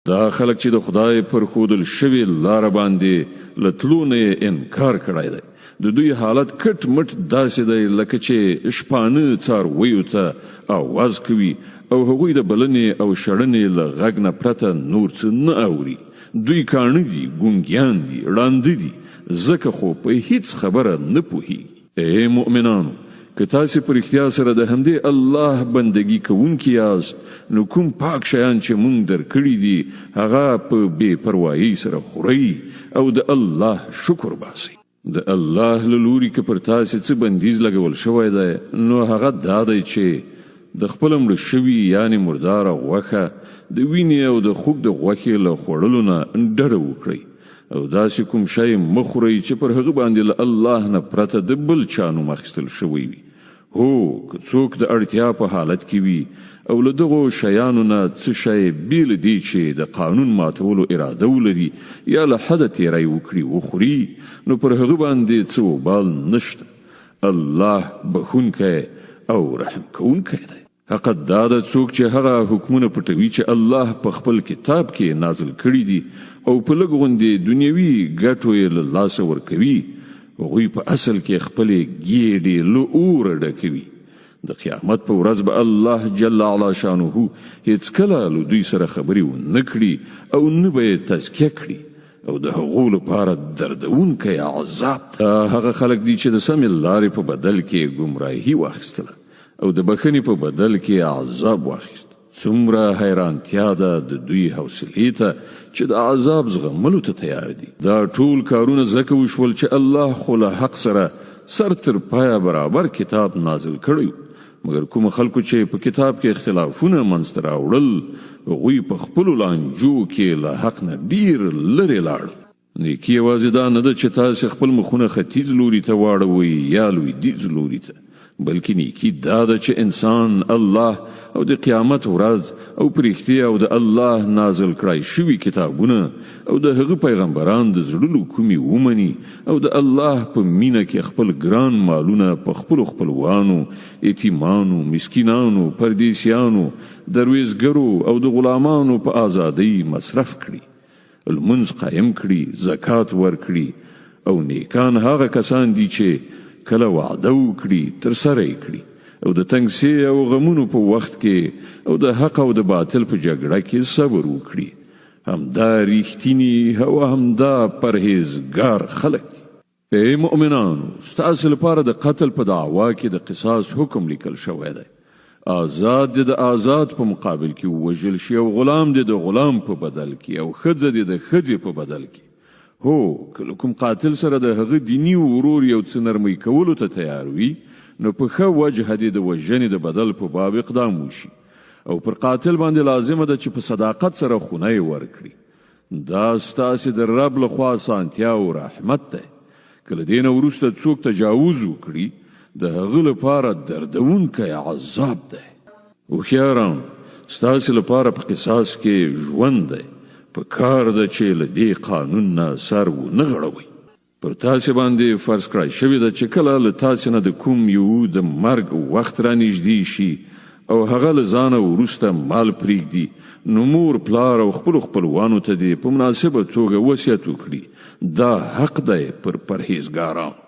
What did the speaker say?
دا خلک چې د خدای پر ښودل شوې لاره باندې له تلو نه انکار کړی دی، د دوی حالت کټ مټ داسې دی لکه چې شپانه څارویو ته آواز کوي او هغوی د بلنې او شړنې له غږ نه پرته نور څه نه اوري. دوی کاڼه دي، ګونګیان دي، ړانده دي، ځکه خو په هیڅ خبره نه پوهیږي. ای مؤمنانو، که تاسې په رښتیا سره د همدې الله بندګي کوونکي یاست، نو کوم پاک شیان چې مونږ درکړي دي هغه په بې پروایۍ سره خورئ او د الله شکر باسئ. د الله له لوري که پر تاسې څه بندیز لګول شوی دی، نو هغه دا دی چې د خپله مړه شوي یعنې مرداره غوښه د وینې او د خوږ د غوښې له خوړلو نه ډډه وکړئ او داسې کوم شی مه خورئ چې پر هغه باندې له الله نه پرته د بل چا نوم اخیستل شوی وي. هو، که څوک د اړتیا په حالت کې وي او له دغو شیانو نه څه شی بې له دې چې د قانون ماتولو اراده ولري یا له حده تیری وکړي وخوري، نو پر هغه باندې څه وبال نشته. الله بخونکی او رحم کوونکی دی. حقیقت دا ده څوک چې هغه حکمونه پټوي چې الله په خپل کتاب کې نازل کړي دي او په لږ غوندې دنیوي ګټو یې له لاسه ورکوي، هغوی په اصل کې خپلې ګیډې له اوره ډکوي. د قیامت په ورځ به الله جل علا شانه هیڅکله له دوی سره خبرې ونه کړي او نه به یې تزکیه کړي او د هغو لپاره دردونکی عذاب ده. هغه خلک دي چې د سمې لارې په بدل کې ګمراهي واخیستله او د بخښنې په بدل کې عذاب واخیست. څومره حیرانتیا ده د دوی حوصلې ته چې د عذاب زغملو ته تیار دي. دا ټول کارونه ځکه وشول چې الله خو له حق سره سر تر پایه برابر کتاب نازل کړی، مګر کوم خلکو چې په کتاب کې اختلافونه منځته راوړل، هغوی په خپلو لانجو کې له حق نه ډیر لرې لاړل. نیکي یوازې دا نه ده چې تاسې خپل مخونه ختیځ لوري ته واړوئ یا لویدیځ لوري ته، بلکې نیکي دا ده چې انسان الله او د قیامت ورځ او په رښتیا او د الله نازل کړای شوي کتابونه او د هغه پیغمبران د زړونو کومې ومني او د الله په مینه کې خپل ګران مالونه په خپلو خپلوانو، یتیمانو، مسکینانو، پردیسیانو، درویزګرو او د غلامانو په ازادۍ مصرف کړي، لمونځ قایم کړي، زکات ورکړي او نیکان هغه کسان دي چې کله وعده وکړي ترسره یې کړي او د تنګسي او غمونو په وخت کې او د حق او د باطل په جګړه کې صبر وکړي. همدا ریښتینی او همدا پرهیزګار خلک دي. ای مؤمنانو، ستاسو لپاره د قتل په دعوا کې د قصاص حکم لیکل شوی دی. آزاد د آزاد په مقابل کې ووژل شي او غلام د غلام په بدل کې او ښځه د ښځې په بدل کې. هو، کله کوم قاتل سره د هغه دینی ورور یو څه نرمۍ کولو ته تیار وي، نو په ښه وجه دې د وژنې د بدل په باب اقدام وشي او پر قاتل باندې لازمه ده چې په صداقت سره خونه یې ورکړي. دا ستاسې د رب لخوا اسانتیا او رحمت دی. کله دې نه وروسته څوک تجاوز وکړي، د هغه لپاره دردونکی عذاب دی. هوښیاران، ستاسې لپاره په قصاص کې ژوند دی، په کار ده چې له دې قانون نه سر ونه غړوئ. پر تاسې باندې فرض کړای شوې ده چې کله له تاسې نه د کوم یو د مرګ وخت رانږدې شي او هغه له ځانه وروسته مال پرېږدي، نو مور، پلار او خپلو خپلوانو ته دې په مناسبه توګه وصیت وکړي. دا حق دی پر پرهیزګارانو.